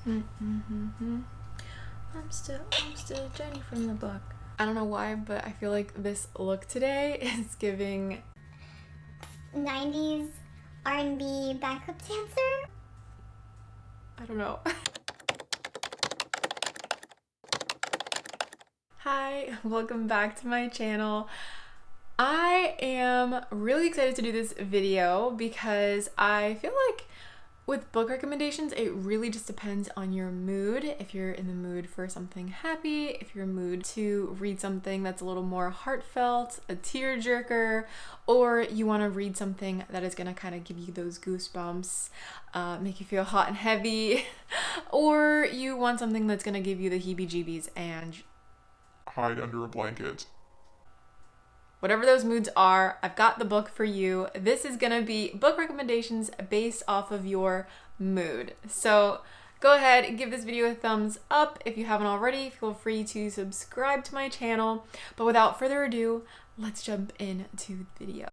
I'm still Jenny from the book. I don't know why, but I feel like this look today is giving 90s R&B backup dancer. I don't know. Hi, welcome back to my channel. I am really excited to do this video because I feel like with book recommendations, it really just depends on your mood. If you're in the mood for something happy, if you're in the mood to read something that's a little more heartfelt, a tearjerker, or you want to read something that is going to kind of give you those goosebumps, make you feel hot and heavy, or you want something that's going to give you the heebie-jeebies and hide under a blanket. Whatever those moods are, I've got the book for you. This is gonna be book recommendations based off of your mood. So go ahead and give this video a thumbs up. If you haven't already, feel free to subscribe to my channel. But without further ado, let's jump into the video.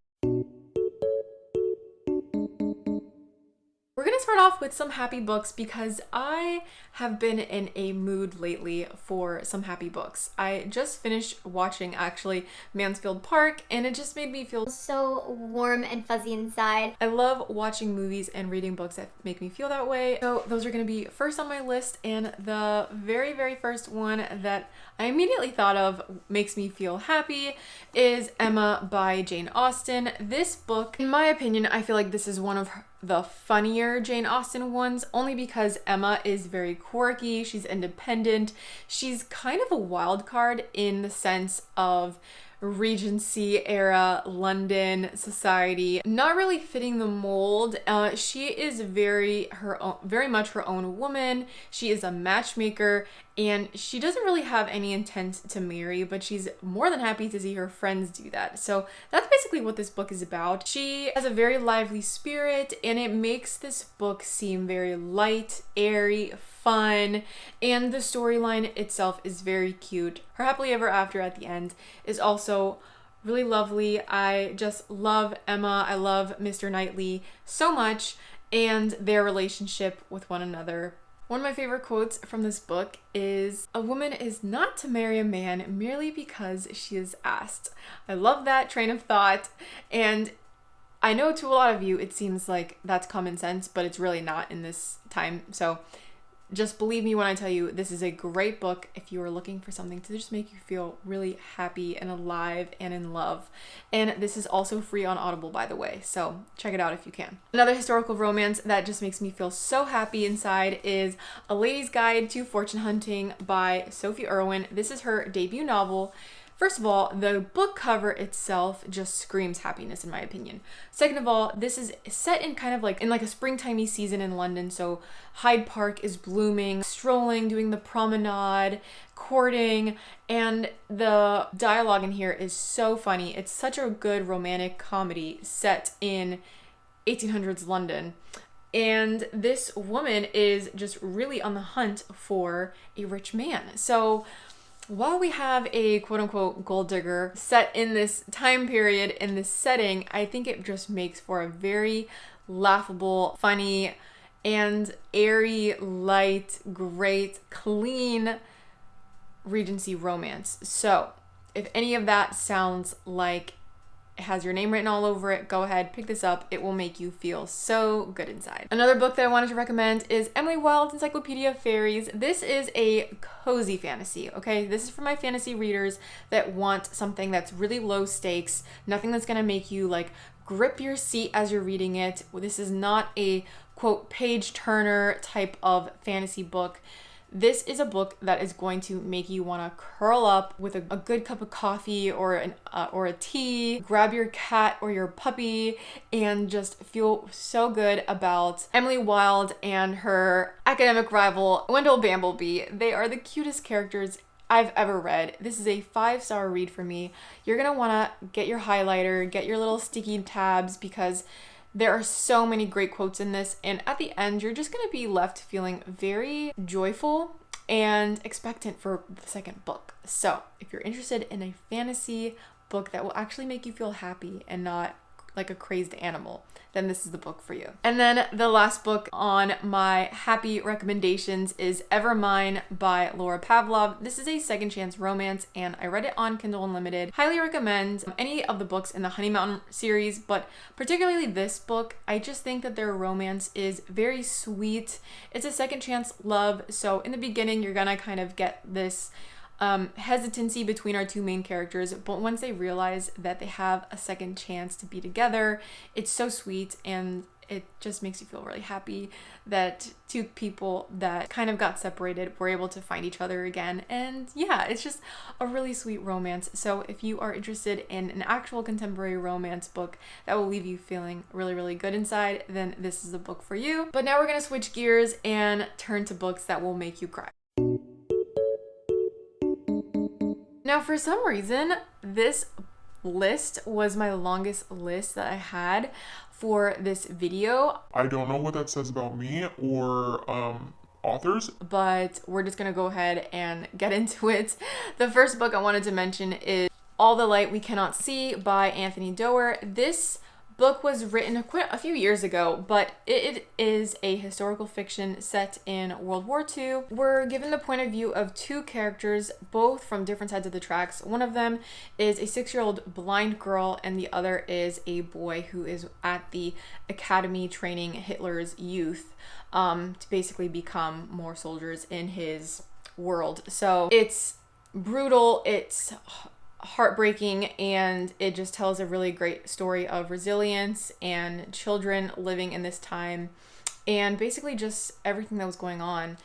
We're gonna start off with some happy books because I have been in a mood lately for some happy books. I just finished watching actually Mansfield Park and it just made me feel So warm and fuzzy inside. I love watching movies and reading books that make me feel that way. So those are gonna be first on my list, and the very first one that I immediately thought of makes me feel happy is Emma by Jane Austen. This book, in my opinion, I feel like this is one of the funnier Jane Austen ones, only because Emma is very quirky, she's independent, she's kind of a wild card in the sense of Regency era London society, not really fitting the mold. She is very much her own woman. She is a matchmaker and she doesn't really have any intent to marry, but she's more than happy to see her friends do that. So that's basically what this book is about. She has a very lively spirit and it makes this book seem very light, airy, fun, and the storyline itself is very cute. Her happily ever after at the end is also really lovely. I just love Emma. I love Mr. Knightley so much and their relationship with one another. One of my favorite quotes from this book is, "A woman is not to marry a man merely because she is asked." I love that train of thought, and I know to a lot of you it seems like that's common sense, but it's really not in this time. So just believe me when I tell you this is a great book if you are looking for something to just make you feel really happy and alive and in love. And this is also free on Audible, by the way, so check it out if you can. Another historical romance that just makes me feel so happy inside is A Lady's Guide to Fortune Hunting by Sophie Irwin. This is her debut novel. First of all, the book cover itself just screams happiness in my opinion. Second of all, this is set in kind of like a springtimey season in London. So Hyde Park is blooming, strolling, doing the promenade, courting, and the dialogue in here is so funny. It's such a good romantic comedy set in 1800s London. And this woman is just really on the hunt for a rich man. So while we have a quote-unquote gold digger set in this time period, in this setting, I think it just makes for a very laughable, funny, and airy, light, great, clean Regency romance. So if any of that sounds like it has your name written all over it, go ahead, pick this up. It will make you feel so good inside. Another book that I wanted to recommend is Emily Wilde's Encyclopedia of Faeries. This is a cozy fantasy, okay? This is for my fantasy readers that want something that's really low stakes, nothing that's gonna make you like grip your seat as you're reading it. This is not a quote page turner type of fantasy book. This is a book that is going to make you want to curl up with a good cup of coffee or a tea, grab your cat or your puppy, and just feel so good about Emily Wilde and her academic rival, Wendell Bambleby. They are the cutest characters I've ever read. This is a 5-star read for me. You're going to want to get your highlighter, get your little sticky tabs, because there are so many great quotes in this, and at the end, you're just going to be left feeling very joyful and expectant for the second book. So if you're interested in a fantasy book that will actually make you feel happy and not like a crazed animal, then this is the book for you. And then the last book on my happy recommendations is Ever Mine by Laura Pavlov. This is a second chance romance and I read it on Kindle Unlimited. Highly recommend any of the books in the Honey Mountain series, but particularly this book. I just think that their romance is very sweet. It's a second chance love. So in the beginning, you're gonna kind of get this hesitancy between our two main characters, but once they realize that they have a second chance to be together, it's so sweet and it just makes you feel really happy that two people that kind of got separated were able to find each other again. And yeah, it's just a really sweet romance. So if you are interested in an actual contemporary romance book that will leave you feeling really, really good inside, then this is the book for you. But now we're gonna switch gears and turn to books that will make you cry. Now, for some reason, this list was my longest list that I had for this video. I don't know what that says about me or authors. But we're just gonna go ahead and get into it. The first book I wanted to mention is All the Light We Cannot See by Anthony Doer. This book was written quite a few years ago, but it is a historical fiction set in World War II. We're given the point of view of two characters, both from different sides of the tracks. One of them is a 6-year-old blind girl, and the other is a boy who is at the academy training Hitler's youth to basically become more soldiers in his world. So it's brutal, it's heartbreaking, and it just tells a really great story of resilience and children living in this time and basically just everything that was going on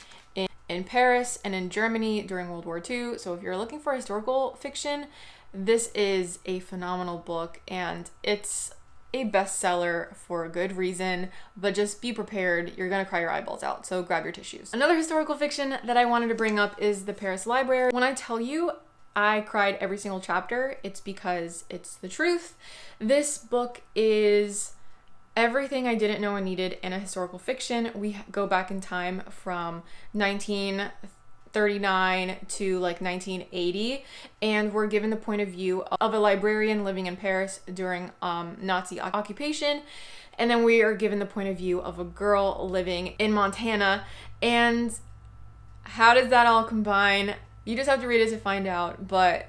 in Paris and in Germany during World War II. So if you're looking for historical fiction, this is a phenomenal book and it's a bestseller for a good reason, but just be prepared, you're gonna cry your eyeballs out, so grab your tissues. Another historical fiction that I wanted to bring up is The Paris Library. When I tell you I cried every single chapter, it's because it's the truth. This book is everything I didn't know I needed in a historical fiction. We go back in time from 1939 to like 1980, and we're given the point of view of a librarian living in Paris during Nazi occupation. And then we are given the point of view of a girl living in Montana. And how does that all combine? You just have to read it to find out, but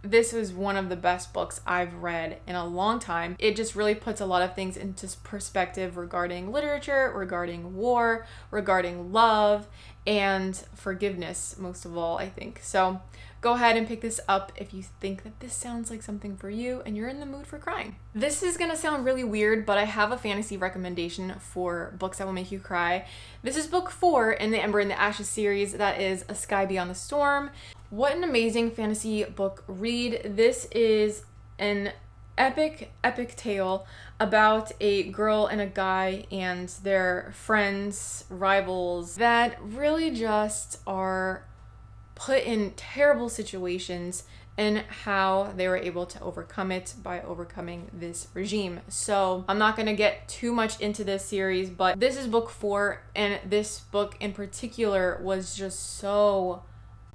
this was one of the best books I've read in a long time. It just really puts a lot of things into perspective regarding literature, regarding war, regarding love, and forgiveness, most of all, I think. So go ahead and pick this up if you think that this sounds like something for you and you're in the mood for crying. This is gonna sound really weird, but I have a fantasy recommendation for books that will make you cry. This is book 4 in the Ember and the Ashes series, that is A Sky Beyond the Storm. What an amazing fantasy book read. This is an epic tale about a girl and a guy and their friends, rivals, that really just are put in terrible situations and how they were able to overcome it by overcoming this regime. So I'm not gonna get too much into this series, but this is book 4, and this book in particular was just so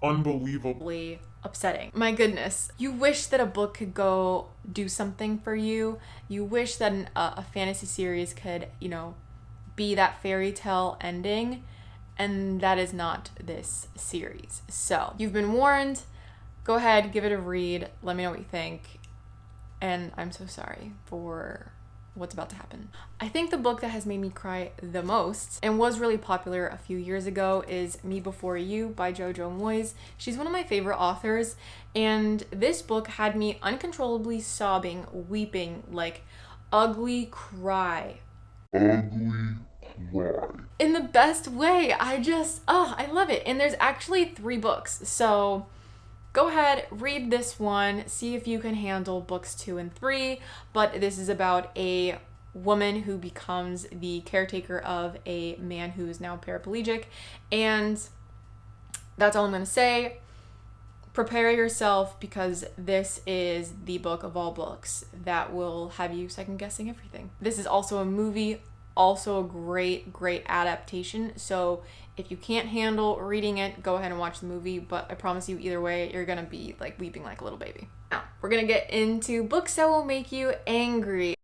unbelievably upsetting. My goodness. You wish that a book could go do something for you. You wish that a fantasy series could, be that fairy tale ending, and that is not this series. So you've been warned. Go ahead, give it a read. Let me know what you think. And I'm so sorry for what's about to happen. I think the book that has made me cry the most and was really popular a few years ago is Me Before You by Jojo Moyes. She's one of my favorite authors, and this book had me uncontrollably sobbing, weeping, like ugly cry. In the best way. I love it. And there's actually 3 books. So go ahead, read this one, see if you can handle books 2 and 3. But this is about a woman who becomes the caretaker of a man who is now paraplegic. And that's all I'm going to say. Prepare yourself, because this is the book of all books that will have you second guessing everything. This is also a movie, also a great adaptation. So if you can't handle reading it, go ahead and watch the movie, but I promise you either way, you're gonna be like weeping like a little baby. Now, we're gonna get into books that will make you angry.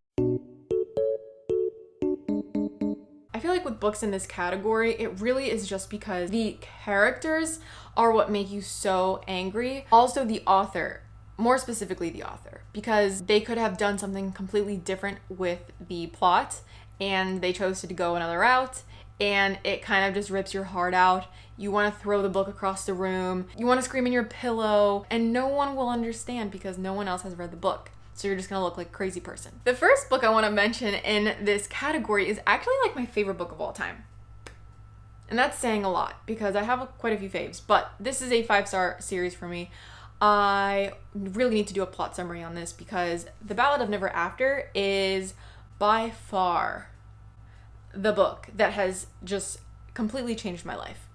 with books in this category, it really is just because the characters are what make you so angry. Also the author, more specifically the author, because they could have done something completely different with the plot and they chose to go another route, and it kind of just rips your heart out. You want to throw the book across the room, you want to scream in your pillow, and no one will understand because no one else has read the book. So you're just gonna look like a crazy person. The first book I want to mention in this category is actually like my favorite book of all time. And that's saying a lot because I have quite a few faves, but this is a 5-star series for me. I really need to do a plot summary on this because The Ballad of Never After is by far the book that has just completely changed my life.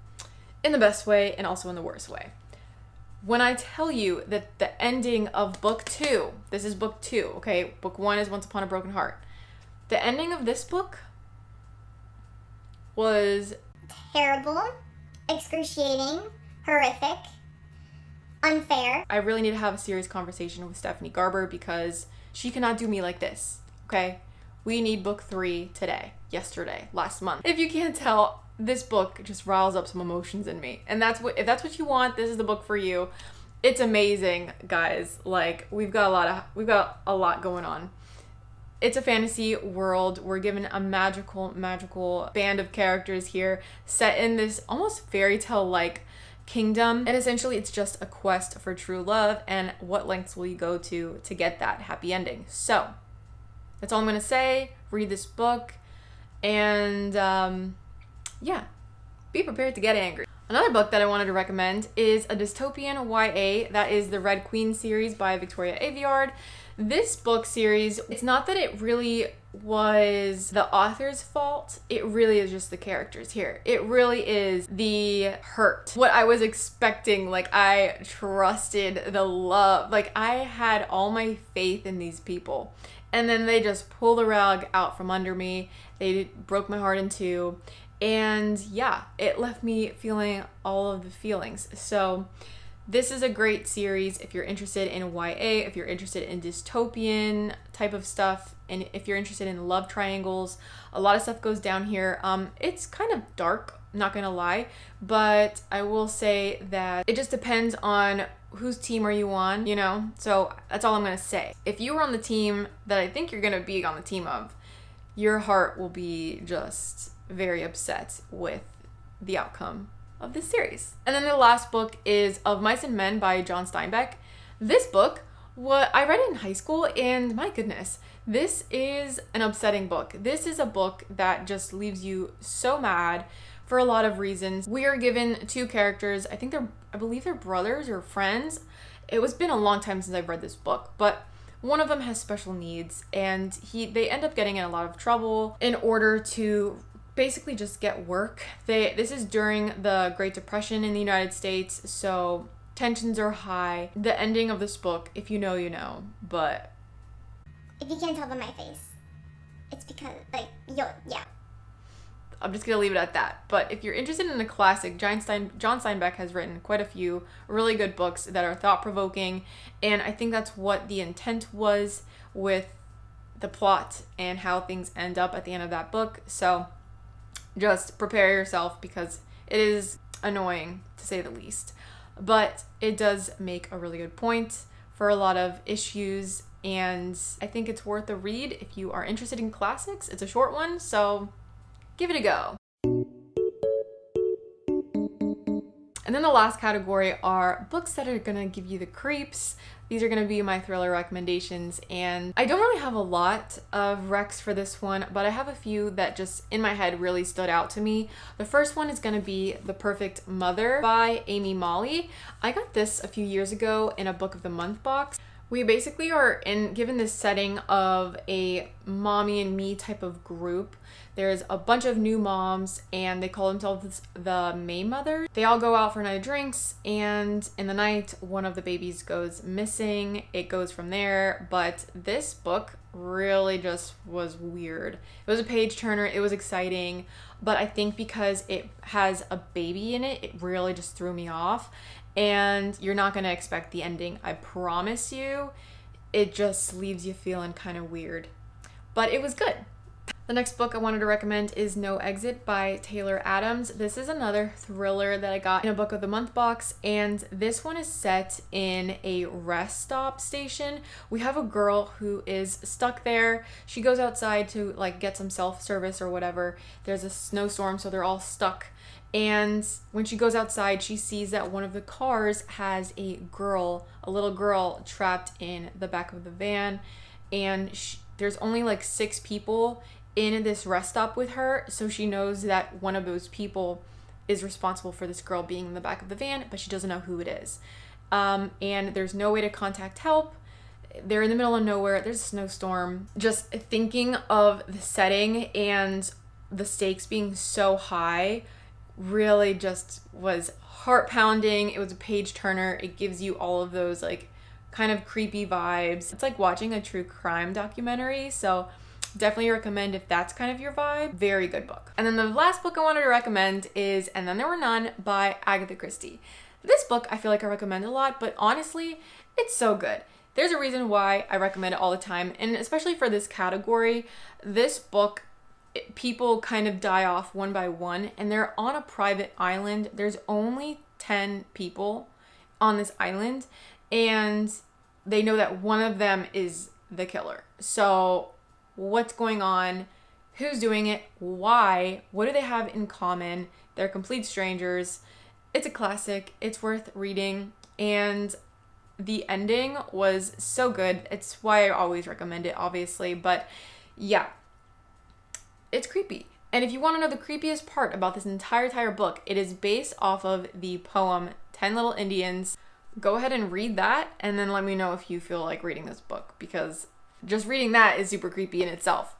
In the best way and also in the worst way. When I tell you that the ending of book 2, this is book 2, okay? Book 1 is Once Upon a Broken Heart. The ending of this book was terrible, excruciating, horrific, unfair. I really need to have a serious conversation with Stephanie Garber because she cannot do me like this, okay? We need book 3 today, yesterday, last month. If you can't tell, this book just riles up some emotions in me. And if that's what you want, this is the book for you. It's amazing, guys. Like, we've got a lot going on. It's a fantasy world. We're given a magical band of characters here set in this almost fairy tale like kingdom. And essentially it's just a quest for true love, and what lengths will you go to get that happy ending. So that's all I'm gonna say. Read this book and yeah, be prepared to get angry. Another book that I wanted to recommend is a dystopian YA that is the Red Queen series by Victoria Aveyard. This book series, it's not that it really was the author's fault, it really is just the characters here. It really is the hurt. What I was expecting, like I trusted the love, like I had all my faith in these people. And then they just pulled the rug out from under me. They broke my heart in two. And yeah, it left me feeling all of the feelings. So this is a great series if you're interested in YA, if you're interested in dystopian type of stuff, and if you're interested in love triangles. A lot of stuff goes down here. It's kind of dark, not gonna lie, but I will say that it just depends on whose team are you on, you know? So that's all I'm gonna say. If you were on the team that I think you're gonna be on the team of, your heart will be just very upset with the outcome of this series. And then the last book is Of Mice and Men by John Steinbeck. This book, I read it in high school, and my goodness, this is an upsetting book. This is a book that just leaves you so mad for a lot of reasons. We are given two characters. I believe they're brothers or friends. It's been a long time since I've read this book, but one of them has special needs, and they end up getting in a lot of trouble in order to basically just get work. This is during the Great Depression in the United States, so tensions are high. The ending of this book, if you know, you know, but if you can't tell by my face, it's because, yeah. I'm just gonna leave it at that. But if you're interested in a classic, John Steinbeck has written quite a few really good books that are thought-provoking, and I think that's what the intent was with the plot and how things end up at the end of that book. So just prepare yourself because it is annoying to say the least. But it does make a really good point for a lot of issues, and I think it's worth a read if you are interested in classics. It's a short one, so give it a go. And then the last category are books that are gonna give you the creeps. These are gonna be my thriller recommendations, and I don't really have a lot of recs for this one, but I have a few that just in my head really stood out to me. The first one is gonna be The Perfect Mother by Amy Molly. I got this a few years ago in a Book of the Month box. We basically are given this setting of a mommy and me type of group. There's a bunch of new moms, and they call themselves the May Mother. They all go out for a night of drinks, and in the night, one of the babies goes missing. It goes from there, but this book really just was weird. It was a page turner. It was exciting, but I think because it has a baby in it, it really just threw me off. And you're not gonna expect the ending, I promise you. It just leaves you feeling kind of weird, but it was good. The next book I wanted to recommend is No Exit by Taylor Adams. This is another thriller that I got in a Book of the Month box, and this one is set in a rest stop station. We have a girl who is stuck there. She goes outside to like get some self-service or whatever. There's a snowstorm, so they're all stuck. And when she goes outside, she sees that one of the cars has a little girl trapped in the back of the van, and there's only like 6 people in this rest stop with her, so she knows that one of those people is responsible for this girl being in the back of the van, but she doesn't know who it is. And there's no way to contact help. They're in the middle of nowhere. There's a snowstorm. Just thinking of the setting and the stakes being so high really just was heart pounding. It was a page turner. It gives you all of those like kind of creepy vibes. It's like watching a true crime documentary, so definitely recommend if that's kind of your vibe. Very good book. And then the last book I wanted to recommend is And Then There Were None by Agatha Christie. This book I feel like I recommend a lot, but honestly, it's so good. There's a reason why I recommend it all the time, and especially for this category. This book, people kind of die off one by one, and they're on a private island. There's only 10 people on this island, and they know that one of them is the killer. So what's going on? Who's doing it? Why? What do they have in common? They're complete strangers. It's a classic. It's worth reading. And the ending was so good. It's why I always recommend it, obviously. But yeah, it's creepy. And if you want to know the creepiest part about this entire book, it is based off of the poem 10 Little Indians. Go ahead and read that, and then let me know if you feel like reading this book, because just reading that is super creepy in itself.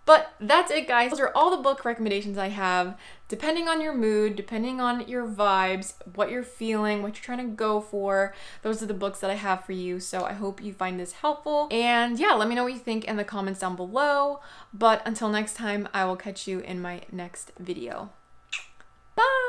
But that's it, guys. Those are all the book recommendations I have. Depending on your mood, depending on your vibes, what you're feeling, what you're trying to go for, those are the books that I have for you. So I hope you find this helpful. And yeah, let me know what you think in the comments down below. But until next time, I will catch you in my next video. Bye!